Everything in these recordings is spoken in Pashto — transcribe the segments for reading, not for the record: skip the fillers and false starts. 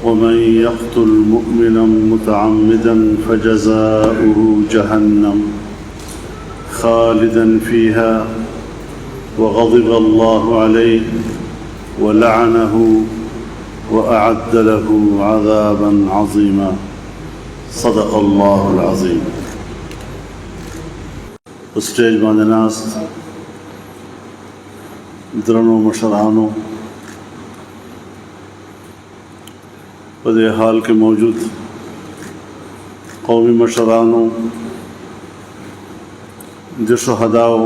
ومن يقتل مؤمنا متعمدا فجزاؤه جهنم خالدا فيها وغضب الله عليه ولعنه وأعد له عذابا عظيما. صدق الله العظيم. اسٹیج باندې ناست درنو مشرانو، په دې حال کې موجود قومي مشرانو، د شهداو،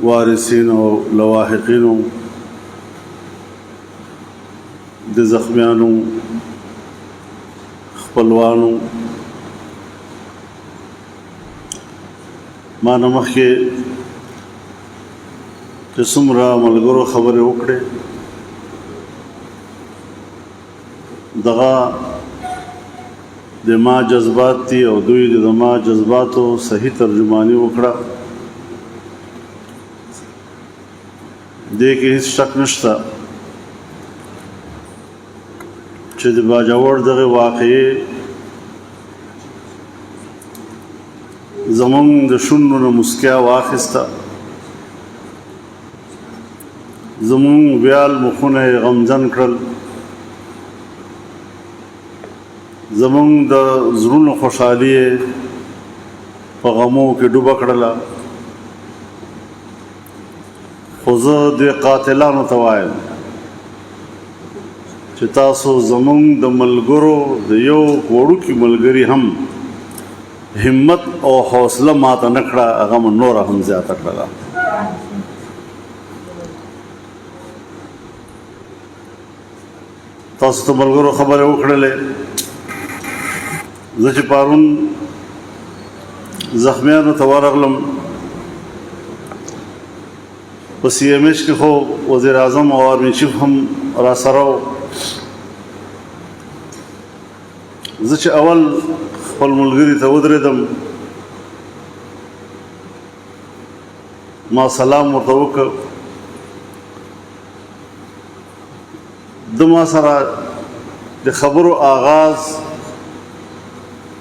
وارثین او لواحقینو، د زخمیانو، خپلوانو، ما نه مخکې چې څومره ملګرو خبرې وکړې، دغه د ما جذبات دي او دوی د ما جذباتو صحیح ترجمانی وکړه. دې کې هیڅ شک نشته چې د باجوړ دغه واقعې زمونږ د شونډو نه مسکا واخیسته، زمونږ ویال مخونه غمجن کړل، زمونږ د زړونو خوشحالي په غمو کې ډوبه کړله. خو زه د قاتلانو ته وایم چې تاسو زمونږ د ملګرو د یو وړوکي ملګري هم همت او حوصله ماته نه کړه، هغه مو نوره هم زیاته کړله. تاسو ته ملګرو خبرې وکړلې. زه چې پرون زخمیانو ته ورغلم، په سی ایم ایچ کې خو وزیر اعظم او آرمی چیف هم را سره و. زه چې اول خپل ملګري ته ودرېدم، ما سلام ورته وکړ. د ما سره د خبرو آغاز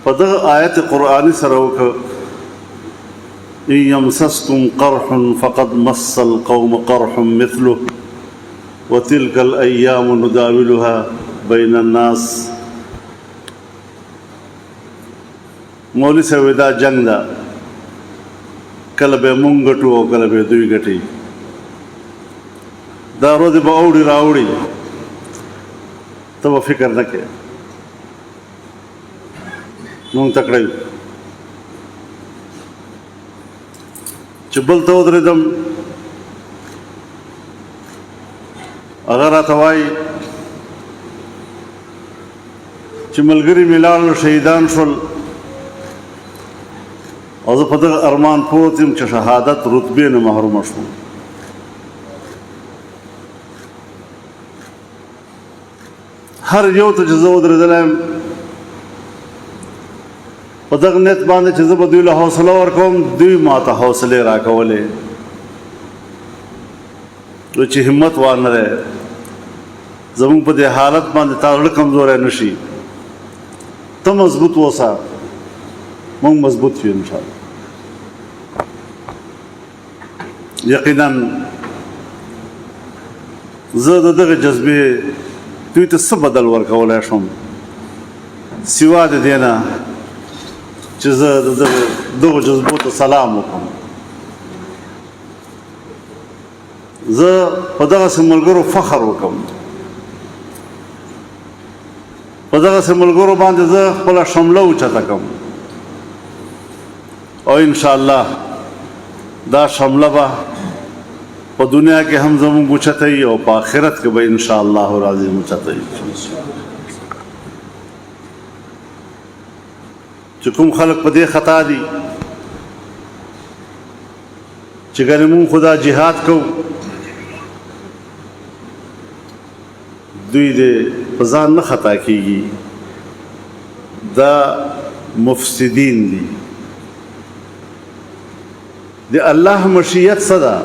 په دغه آیت قرآني سره وکړ: إن يمسسكم قرح فقد مس القوم قرح مثله وتلك الأيام نداولها بين الناس. مولوی صاحب دا جنگ دا، کله به مونږ ګټو او کله به دوی ګټي. دا ورځې به اوړي راوړي، ته به فکر نه کوې. مونږ تکړه یو. چې بل ته ودرېدم، هغه راته وایي چې ملګري مې لاړل، شهیدان شول، او زه په دغه ارمان پروت یم چې شهادت رتبې نه محرومه شوم. هر یو ته چې زه ودرېدلی یم په دغه نیت باندې چې زه به دوی له حوصله ورکوم، دوی ما ته حوصلې راکولې چې همت وانه دی، زمونږ په دې حالت باندې تا زړه کمزوری نه شي، ته مضبوط اوسه، مونږ مضبوط یو انشاءالله. یقینا زه د دغه جذبې دوی ته څه بدل ورکولی شم سوا د دې نه چې زه دغو جذبو ته سلام وکړم. زه په دغسې ملګرو فخر وکړم، په دغسې ملګرو باندې زه خپله شمله اوچته کړم، او انشاءالله دا شمله به په دنیا کې هم زموږ اوچته وي او په آخرت کې به انشاءالله العظیم اوچته وي. چې کوم خلق په دې خطا دي چې ګنې مونږ خدا جهاد کوو، دوی دې په ځان نه خطا کیږي، دا مفسدین دي. د الله مشیت څه ده؟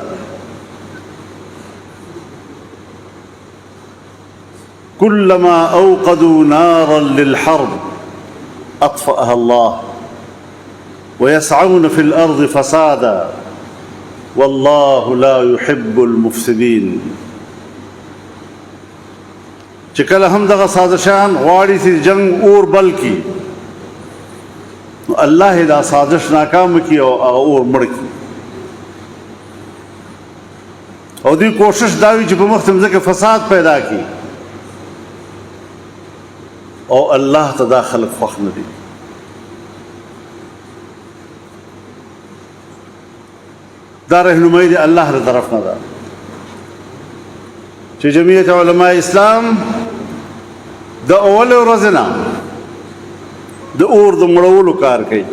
كلما أوقدوا نارا للحرب أطفأها الله ويسعون في الأرض فسادا والله لا يحب المفسدين. چې کله هم دغه سازشان غواړي چې جنگ اور بل کی نو الله دا سازش ناکام کی او اور مړ کی او دوی کوشش دا وي چې په مخ ځمکه فساد پیدا کی او الله ته دا خلق خوښ نه دي. دا رهنمایي د الله له طرف نه ده چې جمعیت علماء اسلام د اول ورځې نه د اور د مړولو کار کوي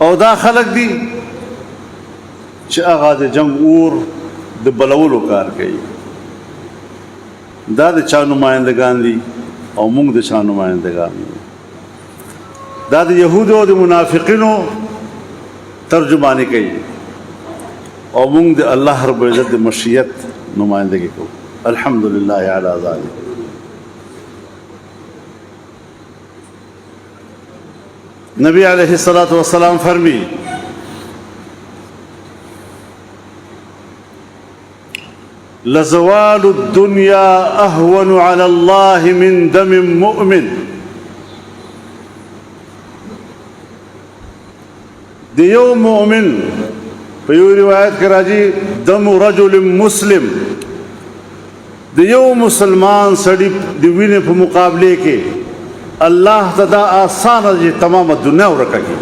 او دا خلق دي چې هغه د جنگ اور د بلولو کار کوي. دا د چا نمایندگان دي او موږ د چا نمایندگان دي. دا د یهودو او د منافقینو ترجمانی کوي او موږ د الله رب العزت د مشیت نمائندگی کو. الحمدللہ علی ذلک. نبی علیہ الصلوۃ والسلام فرمی لزوال الدنيا أهون على الله من دم مؤمن. د یو مؤمن په یو روایت کې راځي دم رجل مسلم د یو مسلمان سړي د وینې په مقابله کې الله تعالی آسان دي تمام دنیا ورکه کی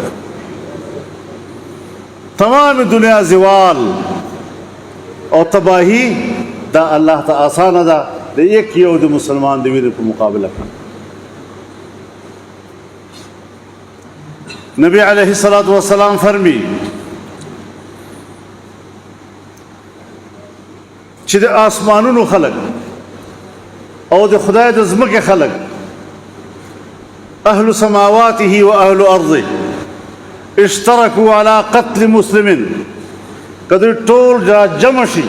تمام دنیا زوال او تباہی دا الله تعالی آسان ده د یک یو د مسلمان د وینې په مقابله کې. نبی علیہ الصلوۃ والسلام فرمی چې د آسمانونو خلق او د خدای د ځمکې خلق اهل سماواته و اهل ارضه اشتركوا على قتل مسلم. کدی ټول جمع شي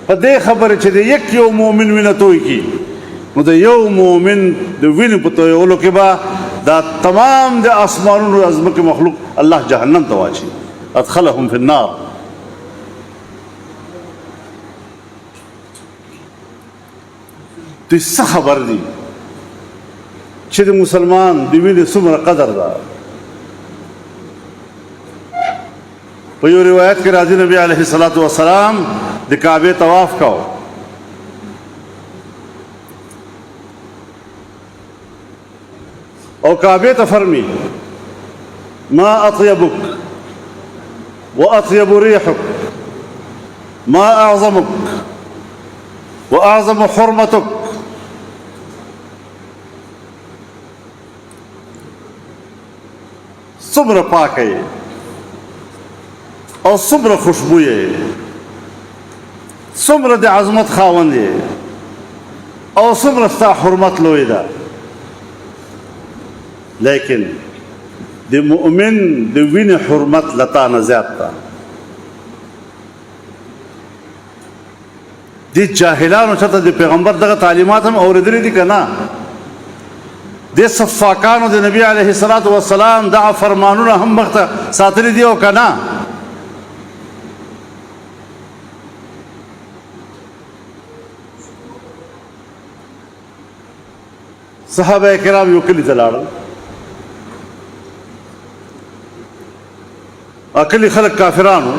په دې خبره چې د یک یو مؤمن وینه توي کی نو د یو مؤمن د وینې په تویولو کې به دا تمام د آسمانونو ازمکه مخلوق الله جهنم ته واچي ادخلهم في النار. دوی څه خبر دي چې د مسلمان د وینې څومره قدر ده. په یو روایت کې راځي نبی علیه الصلاۃ والسلام د کعبه طواف کاو او کعبه ته فرمی ما اطيبك واطيب ريحك ما اعظمك واعظم حرمتك. څومره پاکه یې او څومره خوشبو یې څومره د عظمت خاوند یې او څومره ستا حرمت لوی ده. لیکن د مؤمن د وینې حرمت لتا نه زیات ده. د جاهلانو چاته د پیغمبر دغه تعلیمات هم اورېدلي دي که نه؟ د صفاکانو د نبی علیه الصلاۃ والسلام دغه فرمانونه هم مخته ساتلي دي او که نه؟ صحابه کرام یو کلي ته لاړل اکلی خلق کافرانو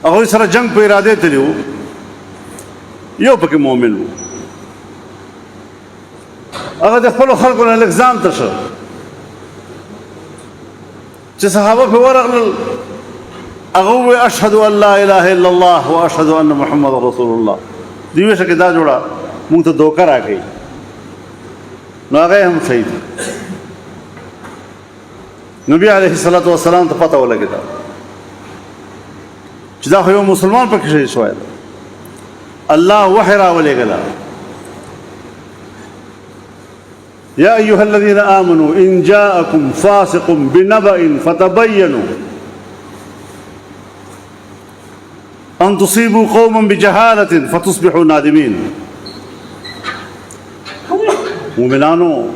هغوی سره جنگ په اراده تللی وو. یو پکې مؤمن و هغه د خپلو خلکو نه لږ ځان ته شه چې صحابه پرې ورغلل هغه وویل اشهد ان لا اله الا الله و اشهد ان محمد رسول الله. دوی ویل چې دا جوړه موږ ته دوکه راکوي نو هغه هم صحیح دی. نبی علیه الصلاۃ والسلام ته پته ولګېده چې دا خو یو مسلمان پکې شهید شوی دی. الله وحی راولېږله یا ایها الذین آمنوا ان جاءکم فاسق بنبأ فتبینوا ان تصيبوا قوما بجهالة فتصبحوا نادمين. مومنانو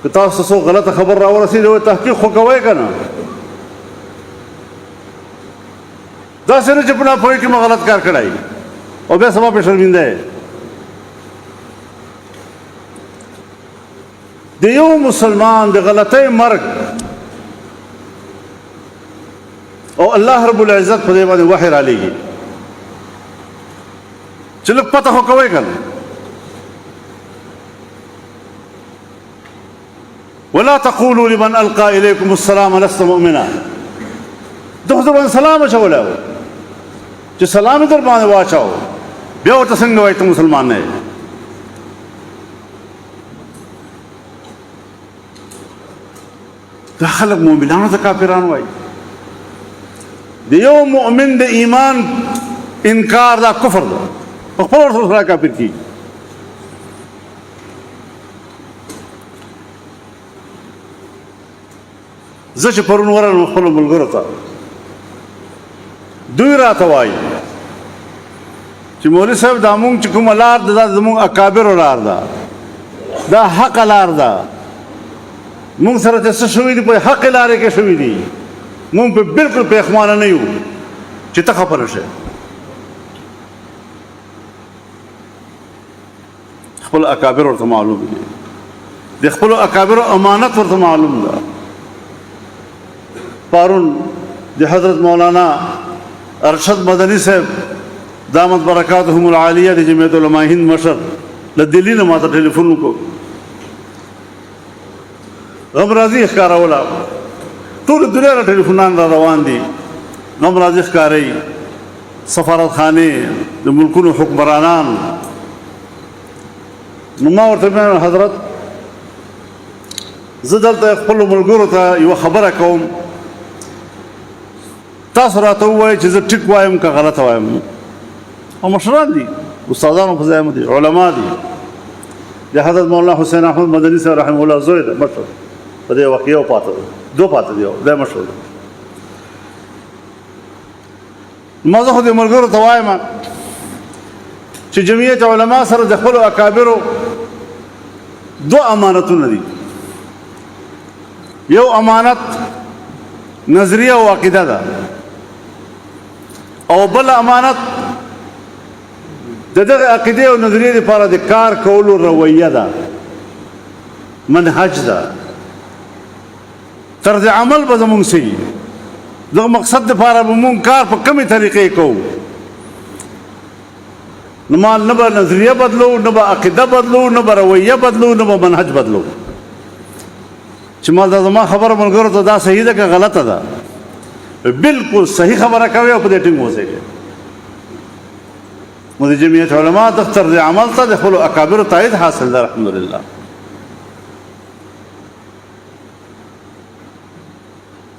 که تاسو څه غلطه خبر راورسېده وي تحقیق خو کوئ که نه، داسې نه چې په ناپوهۍ کې مو غلط کار کړی او بیا سبا پرې شرمنده یې. د یو مسلمان د غلطۍ مرګ او الله رب العزت په دې باندې وحی رالیږي چې لږ پته خو کوئ که نه. ولا تقولوا لمن القى اليكم السلام لست مؤمنا. دغه ځبان سلام اچولی و چې سلام یې در باندې واچاو بیا ورته څنګه وایي ته مسلمان نه یې. دا خلک مؤمنانو ته کافران وایي. د یو مؤمن د ایمان انکار دا کفر ده، په خپل ورته سره کافر کېږي. زه چې پرون ورغلم خپلو ملګرو ته، دوی راته وایي چې مولوي صاحب دا مونږ چې کومه لار ده دا زمونږ اکابرو لار ده، دا حقه لار ده، مونږ سره چې څه شوي دي په حقې لارې کې شوي دي، مونږ په بلکل پېښمانه نه یو چې ته خفه نه شې. خپل اکابر ورته معلوم دي، د خپلو اکابرو امانت ورته معلوم ده. پارون د حضرت مولانا ارشد مدنی صاحب دامت برکاتهم العالیه د جمعیت علماء هند مشر له دلی نه ماته ټلیفون وکړو، غم راځي ښکاروله، ټول دنیا نه ټلیفونان را روان دي، غم راځي ښکارئ، سفارتخانې د ملکونو حکمرانان. نو ما ورته وویل حضرت زه دلته خپلو ملګرو ته یوه خبره کوم، تاسو راته ووایئ چې زه ټیک وایم که غلطه وایم. او مشران دي، استادانو په ځای دي، علما دي. د حضرت مولانا حسین احمد مدني صاحب رحمه الله زوی ده، مشر په دې وخت کې یو پاته ده، دو پاته دي، دی مشر ده. ما زه خو دې ملګرو ته وایم چې جمعیت علما سره د خپلو اکابرو دو امانتونه دي. یو امانت نظریه او عقیده ده، او بل امانت د دغه عقیدې او نظریې لپاره د کار کولو رویه ده، منهج ده، طرز عمل به زمونږ څه وي، دغه مقصد لپاره به مونږ کار په کومې طریقې کوو. نو ما نه به نظریه بدلو، نه به عقیده بدلو، نه به رویه بدلو، نه به منهج بدلو. چې ما دا زما خبره ملګرو ته دا صحیح ده که غلطه ده، بالکل صحیح خبره کوي او په دې ټینګ اوسېږي. نو د جمعیت علما د طرز عمل ته د خپلو اکابرو تایید حاصل ده الحمدلله.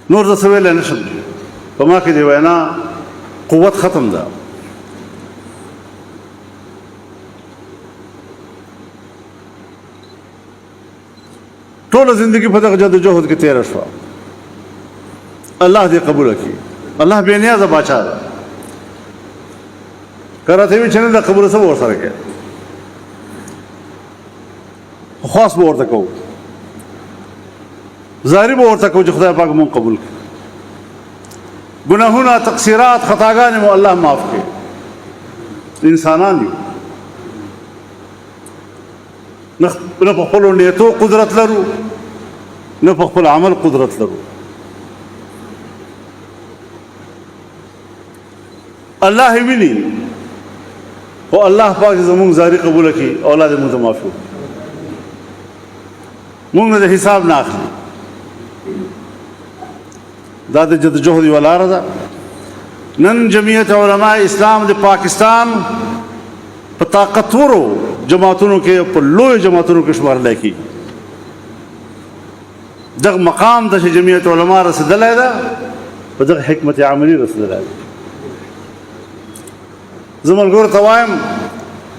نور زه څه ویلی نه شم، په ما کې د وینا قوت ختم ده. ټوله زندگی په دغه جدوجهد کې تېره شوه. الله دې قبوله کړي. الله بې نیازه باچا ده. که راته وي چې نه ده قبوله څه به ورسره کوې، خاص به ورته کوو، ظاهري به ورته کوو چې خدای پاک مونږ قبول کړي. ګناهونه، تقصیرات، خطاګانې مو الله معاف کړي. انسانان یو، نه په خپلو نیتو قدرت لرو، نه په خپل عمل قدرت لرو. الله یې ویني، خو الله پاک زمونږ زاري قبوله کړي، اولاد یې مونږ ته معاف کړي، مونږ نه د حساب نه اخلي. دا د جدوجهد یوه لاره ده. نن جمعیت علماء اسلام د پاکستان په طاقتورو جماعتونو کې، په لویو جماعتونو کې شمارلی کېږي. دغه مقام ته چې جمعیت علما رسېدلی ده، په دغه حکمت عملي رسېدلی ده. زه ملګرو ته وایم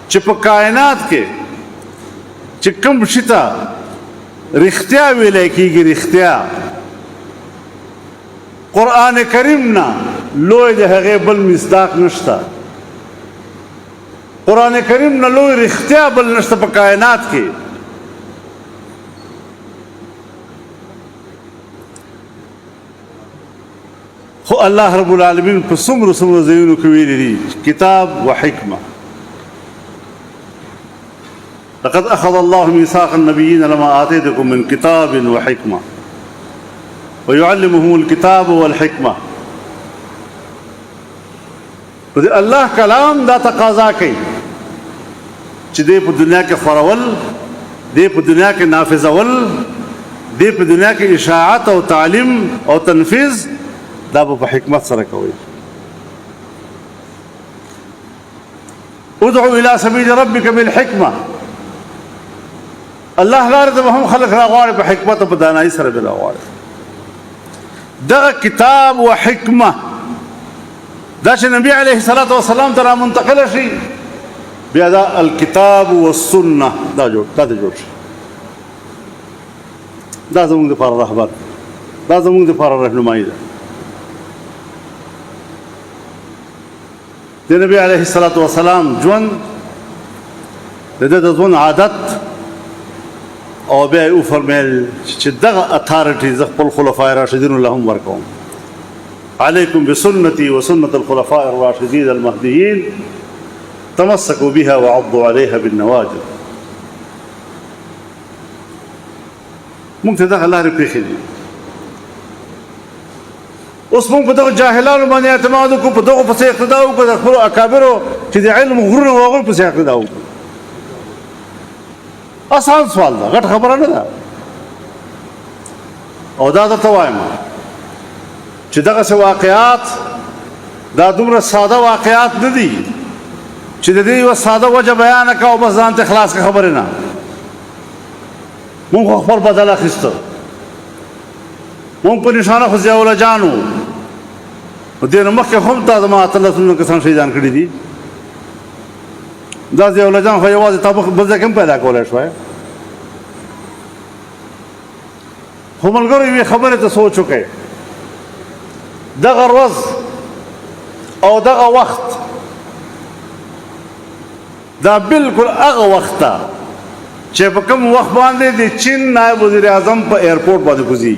چې په کائنات کې چې کوم شي ته رښتیا ویلی کېږي، رښتیا قرآن کریم نه لوی د هغې بل مصداق نشته. قرآن کریم نه لوی رښتیا بل نشته په کائنات کې. خو الله رب العالمین په څومره ځایونو کې ویلي دي کتاب و حکمه. لقد اخذ الله ميثاق النبيين لما آتيتكم من كتاب وحكمة ويعلمهم الكتاب والحكمة. د الله کلام دا تقاضا کوي چې دې په دنیا کې خورول، دې په دنیا کې نافذول، دې په دنیا کې اشاعت او تعلیم او تنفیذ دا په حکمت سره کوي. ادعو الى سبيل ربك بالحكمه. الله لاره ته هم خلق راغواړي په حکمت او په دانایي سره به راغواړي. دغه کتاب و حکمه دا چې نبی علیه الصلاة والسلام ته را منتقله شي، بیا دا الکتاب والسنه دا جوړ شي. دا زموږ دپاره رهبر، دا زموږ دپاره رهنمایي ده. د نبی علیه الصلاة والسلام ژوند د ده د ژوند عادت او بیا یې وفرمیل چې دغه اتھارټي زه خپل خلفای راشدینو له هم ورکوم. علیکم بسنتي وسنة الخلفاء الراشدین المهدیین تمسکوا بها وعضوا علیها بالنواجذ. موږ ته دغه لارې پرېښې دي. اوس موږ په دغه جاهلانو باندې اعتماد وکړو، په دغو پسې اقتدا وکړو، د خپلو اکابرو چې د علم غرونه و هغوی پسې اقتدا وکړو. آسان سوال ده، غټ خبره نه ده. او دا درته وایم چې دغسې واقعات دا دومره ساده واقعات نه دي چې د دې یوه ساده وجه بیانه کړه او بس ځان ته خلاص کړه. خبرې نه، مونږ خو خپل بدل اخیسته، مونږ په نشانه خو ضیاء الله جان وو. دې نه مخکې هم تا زما اتلس کسان شهیدان کړي دي. دا ضیاء الله جان خو یوازې تا بل ځای کې هم پیدا کولی شوی. خو ملګرو یوې خبرې ته سوچ وکړئ، دغه ورځ او دغه وخت دا بالکل هغه وخت ته چې په کوم وخت باندې د چین نایب وزیر اعظم په ایرپورټ باندې کوزي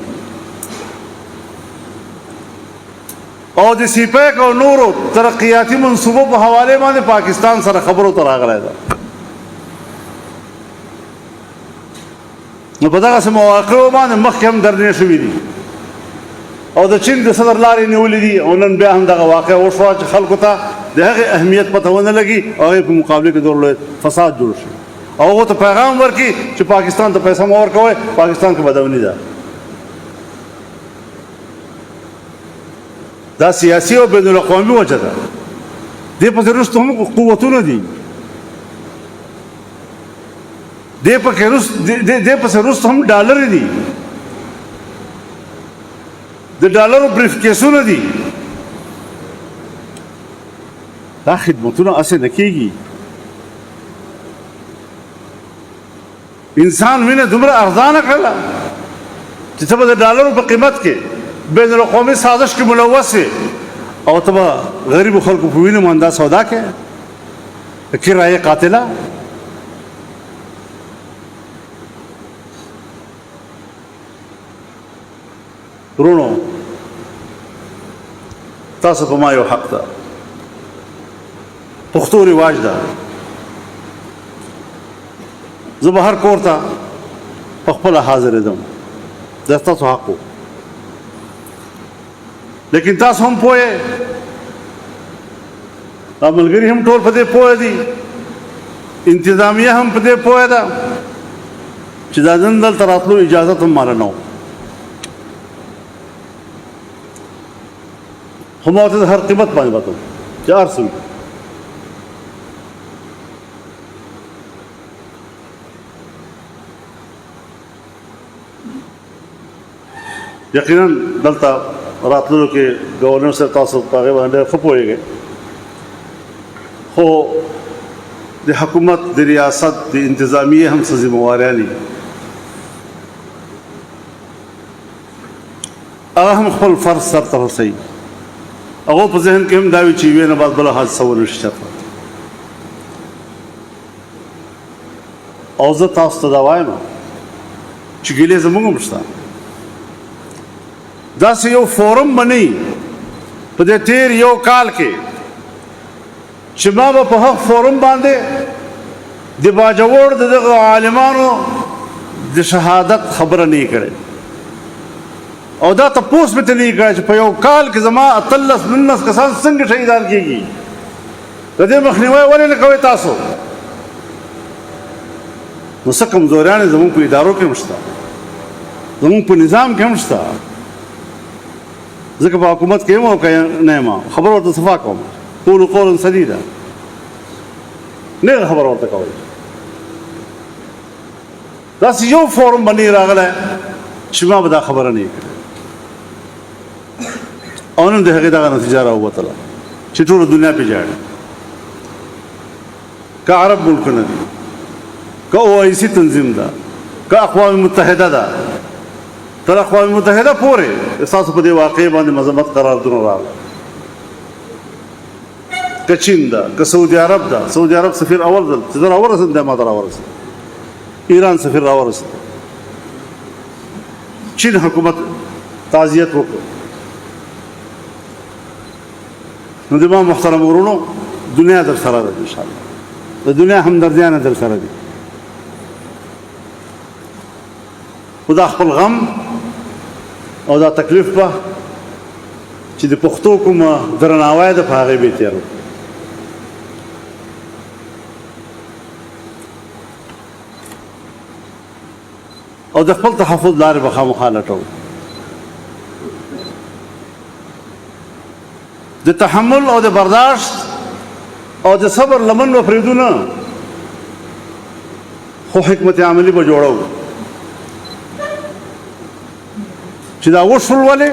او د سیپیک او نورو ترقیاتي منصوبو په حواله باندې پاکستان سره خبرو ته راغلی ده. نو په دغسې مواقعو باندې مخکې هم درنې شوي دي او د چین د صدر لارې نیولې دي او نن بیا هم دغه واقع وشوه چې خلکو ته د هغې اهمیت پته ونه لګي او هغې په مقابله کې ډېر لوی فساد جوړ شي او هغو ته پیغام ورکړي چې پاکستان ته پیسه مه ورکوئ، پاکستان کې بدوني ده. دا سیاسي او بین الاقوامي وجه ده. دې پسې وروسته هم قوتونه دي، دې پسې وروسته هم ډالر دي، د ډالرو بریف کیسونه دي. دا خدمتونه هسې نه کېږي. انسان وینه دومره ارزانه کړله چې ته به د ډالرو په قیمت کې بین الاقوامي سازش کې ملوث یې او ته به غریبو خلکو په وینو باندې دا سودا کوې. کرایه قاتله. ورونو تاسو په ما یو حق ده، پښتو رواج ده. زه به هر کور ته په خپله حاضرېدم، دا ستاسو حق و. لیکن تاسو هم پوه یې، دا ملګري هم ټول په دې پوه دي، انتظامیه هم په دې پوه ده چې دا نن دلته راتلو اجازت هم ماله نه و. خو ما ورته د هر قیمت باندې وتم چې هر څه وي. یقینا دلته راتللو کې ګورنر صاحب تاسو په هغې باندې ښه پوهېږئ، خو د حکومت د ریاست د انتظامیې هم څه ذمهواریان دي. هغه هم خپل فرض سرته رسوي. هغه په ذهن کې هم دا وي چې یوې نه بعد بله حادثه ونه شي چېرته. او زه تاسو ته دا وایم چې ګیلې زموږ هم شته. داسې یو فورم به نه وي په دې تېر یو کال کې چې ما به په هغه فورم باندې د باجوړ د دغه عالمانو د شهادت خبره نه یې کړې او دا تپوس مې ته نه یې کړی چې په یو کال کې زما 18-19 کسان څنګه شهیدان کېږي. د دې مخنیوی ولې نه کوئ تاسو؟ نو څه کمزوریانې زموږ په ادارو کې هم شته، زموږ په نظام کې هم شته. ځکه په حکومت کې یم او که نه یم خبر ورته صفا کوم، قولوا قولا سدیدا، نه خبر ورته کوئ. داسې یو فورم به نه راغلی چې ما به دا خبره نه کړې او نن د هغې دغه نتیجه راووتله چې ټوله دنیا پې جاړي. که عرب ملکونه دي، که OIC تنظیم ده، که اقوام متحده ده، تر اقوام متحده پورې ستاسو په دې واقعې باندې مذمت قراردونه راغله. که چین ده، که سعودي عرب ده، سعودي عرب سفیر اول ځل چې زه راورسېدم دی ما ته راورسېد، ایران سفیر راورسېد، چین حکومت تعزیت وکړ. نو زما محترم ورونو دنیا در سره ده انشاءالله، د دنیا همدردیانه در سره دي. خو دا خپل غم او دا تکلیف به چې د پښتو کومه درناوی ده په هغې به یې تېر وکړو. او د خپل تحفظ لارې به خامخا لټوو. د تحمل او د برداشت او د صبر لمن به پرېږدو نه، خو حکمت عملي به جوړو چې دا وشول ولې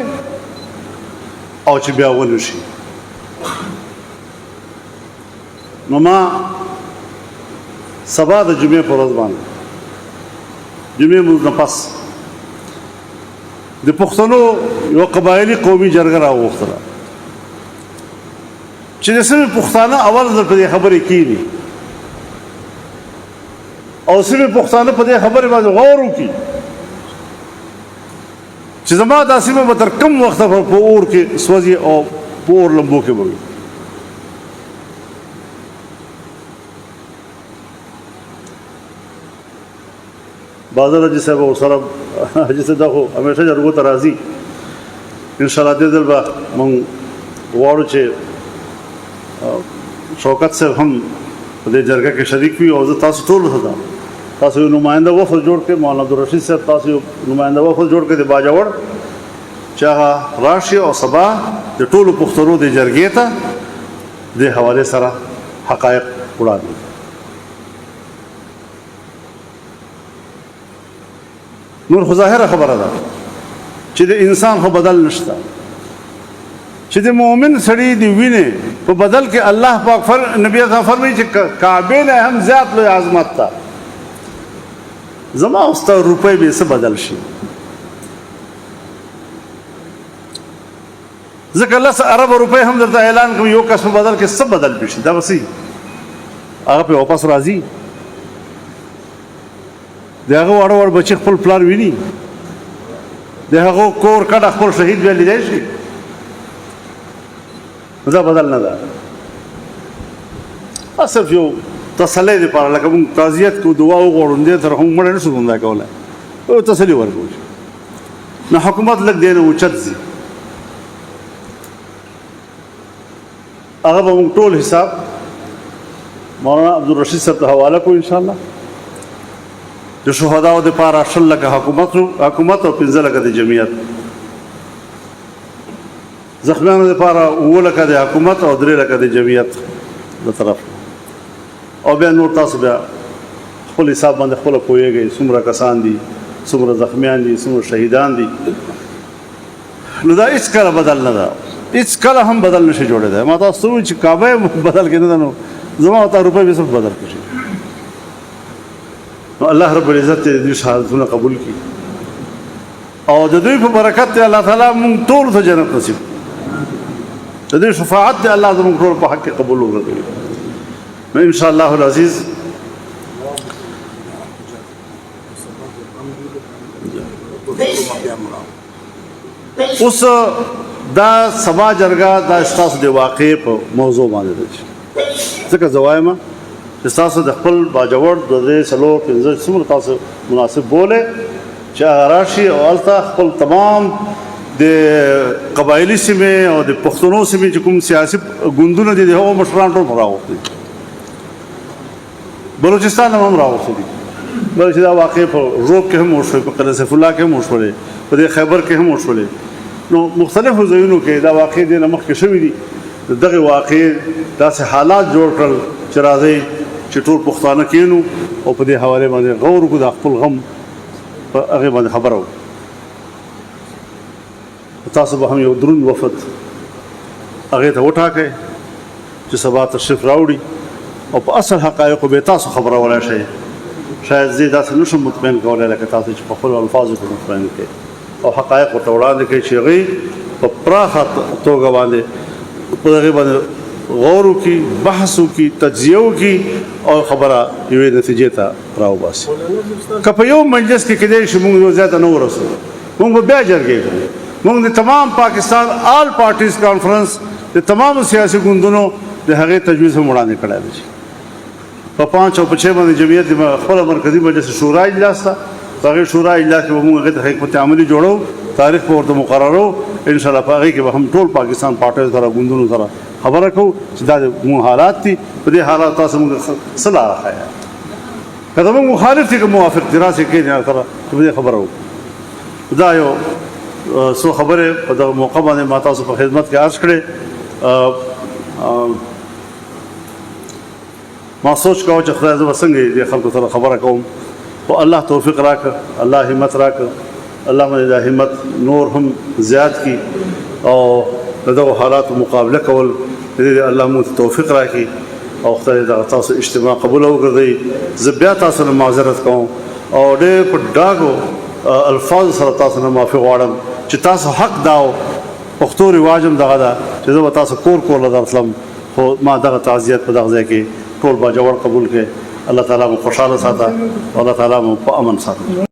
او چې بیا ونه شي. نو ما سبا د جمعې په ورځ باندې جمعې لمونځ نه پس د پښتنو یوه قبایلي قومي جرګه راوغوښتله چې د سیمې پښتانه اول ځل په دې خبرې کښېني او سیمې پښتانه په دې خبرې باندې غور وکړي چې زما دا سیمه به تر کم وخته په اور کې سوځي او په اور لمبو کې به وي. بازار حاجي صاحب ورسره حاجي صاحب دا خو همیشه جرګو ته راځي. انشاءالله دې ځل به موږ غواړو چې شوکت صاحب هم په دې جرګه کې شریک وي او زه تاسو ټولو ته دا تاسو یو نماینده وفد جوړ کړئ، مولانا عبدالرشید صاحب تاسو یو نماینده وفد جوړ کړئ د باجوړ چې هغه راشي او سبا د ټولو پښتنو د جرګې ته دې حوالې سره حقایق وړاندې. نور خو ظاهره خبره ده چې د انسان خو بدل نشته، چې د مؤمن سړي د وینې په بدل کې الله پاک نبی صاحب فرمایي چې کعبې نه هم زیات لوی عظمت ده. زما او ستا روپۍ به څه بدل شي؟ ځکه 10 ارب روپۍ هم درته اعلان کوي یو کس په بدل کې څه بدل به شي؟ دا به څه هغه پې واپس راځي؟ د هغه واړه واړه بچي خپل پلار ویني، د هغو کور کډه خپل شهید بیا لیدی شي؟ دا بدل نه ده. صرف یو تسلی دپاره لکه مونږ تعزیت کوو دعا وغواړو دې سره خو مړی نه شو دندا کولی، یو تسلي ورکوو. نو حکومت لږ دی نه اوچت ځي، هغه به مونږ ټول حساب مولانا عبدالرشید صاحب ته حواله کړو انشاءالله. د شهداو دپاره 20 لکه حکومت او 15 لکه د جمعیت، زخمیانو دپاره 9 لکه د حکومت او 3 لکه د جمعیت د طرف، او بیا نور تاسو بیا خپل حساب باندې خپله پوهیږئ څومره کسان دي، څومره زخمیان دي، څومره شهیدان دي. نو دا هېڅ کله بدل نه ده، هېڅ کله هم بدل نشي جوړېدی. ما تاسو ته ووایي چې کعبه یې بدل کړې نه ده، نو زما او تا روپۍ به صرف بدل کړي. نو الله رب العزت دې د دوی شهادتونه قبول کړي او د دوی په برکت الله تعالی مونږ ټولو ته جنت نصیب. د دې شفاعت دی الله زموږ ټول په حق کې قبول وکړي. نو ان شاء الله العزیز اوس دا سبا جرګه دا ستاسو د واقع په موضوع باندې ده ځکه زه وایم چې ستاسو د خپل باجوړ د دې څلور پنځه څومره تاسو مناسب بوله چې هغه راشي او هلته خپل تمام د قبایلي سیمې او د پښتنو سیمې چې کوم سیاسي ګوندونه دي د هغو مشران ټول راوغوښتي بلوچستان هم راوغوښتي دي بلکې دا واقع په روب کې هم وشوې په قلعه سیف الله کې هم وشولې په دې خیبر کې هم وشولې نو مختلفو ځایونو کې دا واقع دې نه مخکې شوي دي دغه واقع داسې حالات جوړ کړل چې راځي چې ټول پښتانه کېنو او په دې حواله باندې غور وکړو د خپل غم په هغې باندې خبره وکړو. تاسو به هم یو دروند وفد هغې ته وټاکئ چې سبا تشریف راوړي او په اصل حقایقو به تاسو خبرولای شئ. شاید زه داسې نشم مطمئن کولی لکه تاسو چې په خپلو الفاظو کې مطمئن کړئ او حقایق ورته وړاندې کړئ چې هغوی په پراخه توګه باندې په هغې باندې غور وکړي بحث وکړي تجزیه وکړي او خبره یوې نتیجې ته راوباسي. که په یو مجلس کې کیدای شي موږ یو ځای ته نه ورسو موږ به بیا جرګې کوو. موږ د تمام پاکستان آل پارټیز کانفرنس د تمامو سیاسي ګوندونو د هغې تجویز هم وړاندې کړی دی په 5 او 6 باندې جمعیت خپله مرکزي مجلس شورا اجلاس ته په هغې شورا اجلاس کې به موږ هغې ته حکمت عملي جوړو تاریخ به ورته مقررو انشاءالله په هغې کې به هم ټول پاکستان پارټیو سره ګوندونو سره خبره کوو چې دا زموږ حالات دي په دې حالات تاسو موږ څه لاره ښایه که زموږ مخالف دي که موافق دي راسې کښېنئ سره په دې خبره وکړو. دا یو څو خبرې په دغه موقع باندې ما تاسو په خدمت کې عرض کړې. ما سوچ کوم چې خدای زه به څنګه دې خلکو سره خبره کوم خو الله توفیق راکړه الله همت راکړه الله باندې دا همت نور هم زیات کړي او د دغو حالاتو مقابله کول د دې الله موږ توفیق راکړي او خدای دغه تاسو اجتماع قبوله وګرځوي. زه بیا تاسو نه معذرت کوم او ډېر په ډاګو الفاظ سره تاسو نه معافي غواړم چې تاسو حق داو پښتو رواج هم دغه ده چې زه به تاسو کور له درتلم خو ما دغه تعزیت په دغه ځای کې ټول باجوړ قبول کړي. الله تعالی مو خوشحاله ساته او الله تعالی مو په امن ساته.